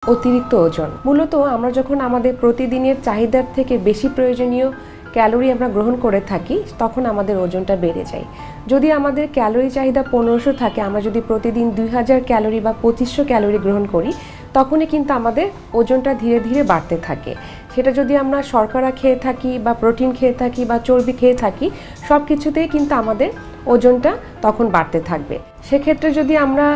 অতিরিক্ত ওজন মূলত আমরা যখন আমাদের প্রতিদিনের চাহিদার থেকে বেশি প্রয়োজনীয় ক্যালোরি আমরা গ্রহণ করে থাকি তখন আমাদের ওজনটা বেড়ে যায়। যদি আমাদের ক্যালোরি চাহিদা 1500 থাকে, আমরা যদি প্রতিদিন 2000 ক্যালোরি বা 2500 ক্যালোরি গ্রহণ করি তখনই কিন্তু আমাদের ওজনটা ধীরে ধীরে বাড়তে থাকে। সেটা যদি আমরা শর্করা খেয়ে থাকি বা প্রোটিন খেয়ে থাকি বা চর্বি খেয়ে থাকি, সব কিছুতেই কিন্তু আমাদের ওজনটা তখন বাড়তে থাকবে। সেক্ষেত্রে যদি আমরা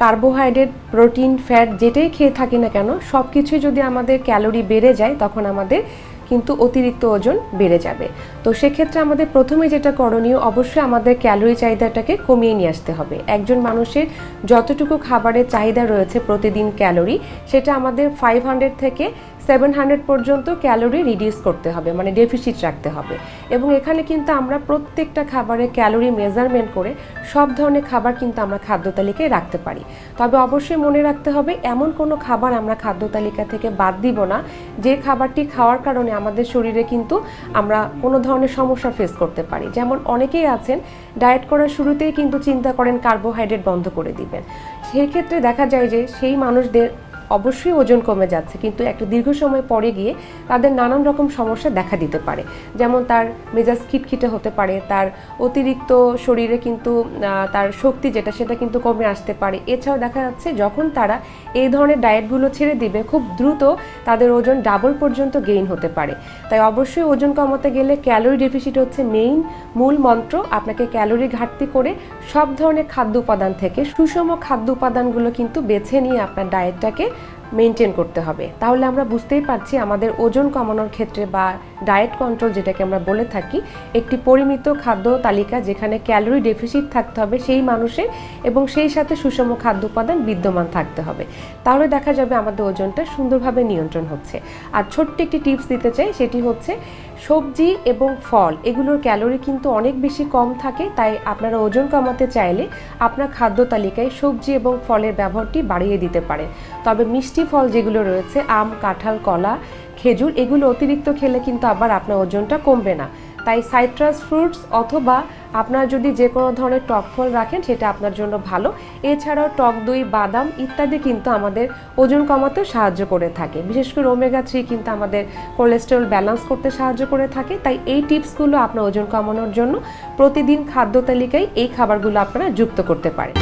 কার্বোহাইড্রেট, প্রোটিন, ফ্যাট যেটাই খেয়ে থাকি না কেন, সব কিছুই যদি আমাদের ক্যালোরি বেড়ে যায় তখন আমাদের কিন্তু অতিরিক্ত ওজন বেড়ে যাবে। তো সেক্ষেত্রে আমাদের প্রথমে যেটা করণীয়, অবশ্যই আমাদের ক্যালোরি চাহিদাটাকে কমিয়ে নিয়ে আসতে হবে। একজন মানুষের যতটুকু খাবারের চাহিদা রয়েছে প্রতিদিন ক্যালোরি, সেটা আমাদের 500 থেকে 700 পর্যন্ত ক্যালোরি রিডিউস করতে হবে, মানে ডেফিসিট রাখতে হবে। এবং এখানে কিন্তু আমরা প্রত্যেকটা খাবারের ক্যালোরি মেজারমেন্ট করে সব ধরনের খাবার কিন্তু আমরা খাদ্য তালিকায় রাখতে পারি। তবে অবশ্যই মনে রাখতে হবে এমন কোনো খাবার আমরা খাদ্য তালিকা থেকে বাদ দিব না যে খাবারটি খাওয়ার কারণে আমাদের শরীরে কিন্তু আমরা কোনো ধরনের সমস্যা ফেস করতে পারি। যেমন অনেকেই আছেন ডায়েট করার শুরুতেই কিন্তু চিন্তা করেন কার্বোহাইড্রেট বন্ধ করে দিবেন। সেই ক্ষেত্রে দেখা যায় যে সেই মানুষদের অবশ্যই ওজন কমে যাচ্ছে, কিন্তু একটা দীর্ঘ সময় পরে গিয়ে তাদের নানান রকম সমস্যা দেখা দিতে পারে। যেমন তার মেজাজ খিটখিটে হতে পারে, তার অতিরিক্ত শরীরে কিন্তু তার শক্তি সেটা কিন্তু কমে আসতে পারে। এছাড়াও দেখা যাচ্ছে যখন তারা এই ধরনের ডায়েটগুলো ছেড়ে দিবে, খুব দ্রুত তাদের ওজন ডাবল পর্যন্ত গেইন হতে পারে। তাই অবশ্যই ওজন কমাতে গেলে ক্যালোরি ডেফিসিট হচ্ছে মূল মন্ত্র। আপনাকে ক্যালোরি ঘাটতি করে সব ধরনের খাদ্য উপাদান থেকে সুষম খাদ্য উপাদানগুলো কিন্তু বেছে নিয়ে আপনার ডায়েটটাকে মেনটেন করতে হবে। তাহলে আমরা বুঝতেই পারছি আমাদের ওজন কমানোর ক্ষেত্রে বা ডায়েট কন্ট্রোল যেটাকে আমরা বলে থাকি, একটি পরিমিত খাদ্য তালিকা যেখানে ক্যালোরি ডেফিসিট থাকতে হবে সেই মানুষের, এবং সেই সাথে সুষম খাদ্য উপাদান বিদ্যমান থাকতে হবে। তাহলে দেখা যাবে আমাদের ওজনটা সুন্দরভাবে নিয়ন্ত্রণ হচ্ছে। আর ছোট্ট একটি টিপস দিতে চাই, সেটি হচ্ছে সবজি এবং ফল এগুলোর ক্যালোরি কিন্তু অনেক বেশি কম থাকে। তাই আপনারা ওজন কমাতে চাইলে আপনার খাদ্য তালিকায় সবজি এবং ফলের ব্যবহারটি বাড়িয়ে দিতে পারেন। তবে মিষ্টি ফল যেগুলো রয়েছে, আম, কাঁঠাল, কলা, খেজুর, এগুলো অতিরিক্ত খেলে কিন্তু আবার আপনার ওজনটা কমবে না। তাই সাইট্রাস ফ্রুটস অথবা আপনারা যদি যে কোনো ধরনের টক ফল রাখেন সেটা আপনার জন্য ভালো। এছাড়াও টক দই, বাদাম ইত্যাদি কিন্তু আমাদের ওজন কমাতেও সাহায্য করে থাকে। বিশেষ করে ওমেগা 3 কিন্তু আমাদের কোলেস্টেরল ব্যালেন্স করতে সাহায্য করে থাকে। তাই এই টিপসগুলো আপনার ওজন কমানোর জন্য প্রতিদিন খাদ্য তালিকায় এই খাবারগুলো আপনারা যুক্ত করতে পারেন।